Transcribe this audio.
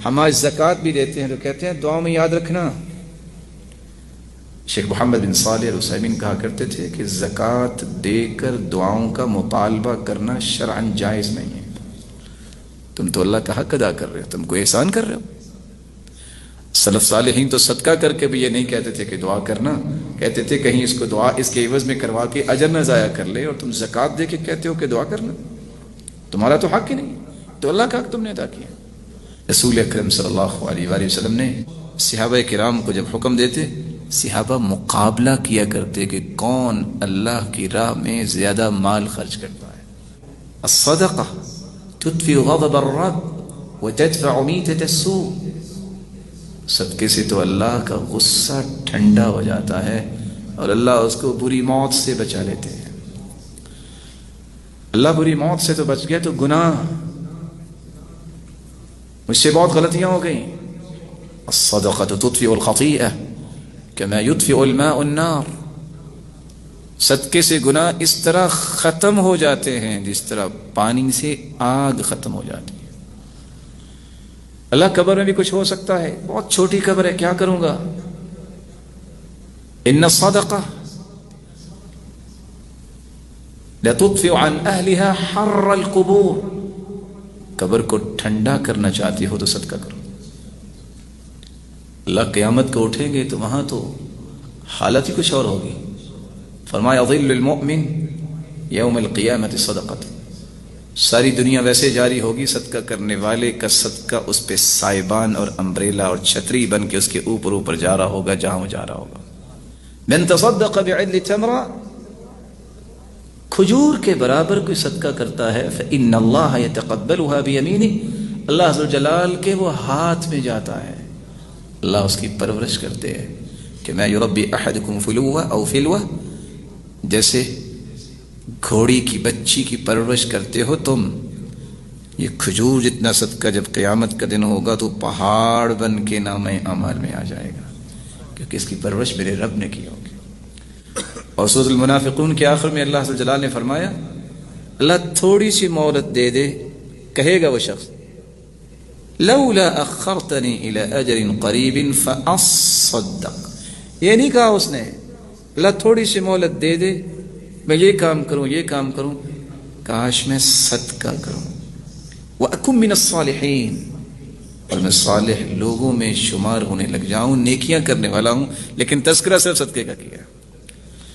ہم آج زکوٰۃ بھی دیتے ہیں تو کہتے ہیں دعا میں یاد رکھنا. شیخ محمد بن صالح العثیمین کہا کرتے تھے کہ زکوٰۃ دے کر دعاؤں کا مطالبہ کرنا شرعاً جائز نہیں ہے. تم تو اللہ کا حق ادا کر رہے ہو، تم کو احسان کر رہے ہو. سلف صالحین تو صدقہ کر کے بھی یہ نہیں کہتے تھے کہ دعا کرنا، کہتے تھے کہیں اس کو دعا اس کے عوض میں کروا کے اجر نہ ضائع کر لے، اور تم زکوٰۃ دے کے کہتے ہو کہ دعا کرنا. تمہارا تو حق ہی نہیں، تو اللہ کا حق تم نے ادا کیا. رسول اکرم صلی اللہ علیہ وآلہ وسلم نے صحابہ کرام کو جب حکم دیتے، صحابہ مقابلہ کیا کرتے کہ کون اللہ کی راہ میں زیادہ مال خرچ کرتا ہے. الصدقہ تطفئ غضب الرب وتدفع میتۃ السوء. صدقے سے تو اللہ کا غصہ ٹھنڈا ہو جاتا ہے اور اللہ اس کو بری موت سے بچا لیتے ہیں. اللہ بری موت سے تو بچ گیا تو گناہ، مجھ سے بہت غلطیاں ہو گئیں. الصدقہ تطفئ الخطیئہ کما یطفئ الماء النار. صدقے سے گناہ اس طرح ختم ہو جاتے ہیں جس طرح پانی سے آگ ختم ہو جاتی ہے. اللہ قبر میں بھی کچھ ہو سکتا ہے، بہت چھوٹی قبر ہے، کیا کروں گا. ان الصدقہ لتطفئ عن اہلها حر القبور. قبر کو ٹھنڈا کرنا چاہتی ہو تو صدقہ کرو. اللہ قیامت کو اٹھیں گے تو وہاں تو حالت ہی کچھ اور ہوگی. فرمایا ظل المؤمن یوم القیامت صدقۃ. ساری دنیا ویسے جاری ہوگی، صدقہ کرنے والے کا صدقہ اس پہ سائبان اور امبریلا اور چھتری بن کے اس کے اوپر جا رہا ہوگا جہاں وہ جا رہا ہوگا. من تصدق بعدل تمرہ، کھجور کے برابر کوئی صدقہ کرتا ہے، فإن اللہ یتقبلها بیمینہ، اللہ عز و جلال کے وہ ہاتھ میں جاتا ہے. اللہ اس کی پرورش کرتے ہیں کہ میں یربی احدکم فلوہ او فلوہ، جیسے گھوڑی کی بچی کی پرورش کرتے ہو تم، یہ کھجور جتنا صدقہ جب قیامت کا دن ہوگا تو پہاڑ بن کے نام اعمال میں آ جائے گا، کیونکہ اس کی پرورش میرے رب نے کی ہوگی. اور سورۃ المنافقون کے آخر میں اللہ عز و جلال نے فرمایا اللہ تھوڑی سی مہلت دے دے، کہے گا وہ شخص لولا اخرتنی الی اجل قریب فاصدق. یہ نہیں کہا اس نے اللہ تھوڑی سی مہلت دے دے، میں یہ کام کروں یہ کام کروں، کاش میں صدقہ کروں. وَأَكُن مِّنَ الصَّالِحِينَ، اور میں صالح لوگوں میں شمار ہونے لگ جاؤں، نیکیاں کرنے والا ہوں، لیکن تذکرہ صرف صدقے کا کیا.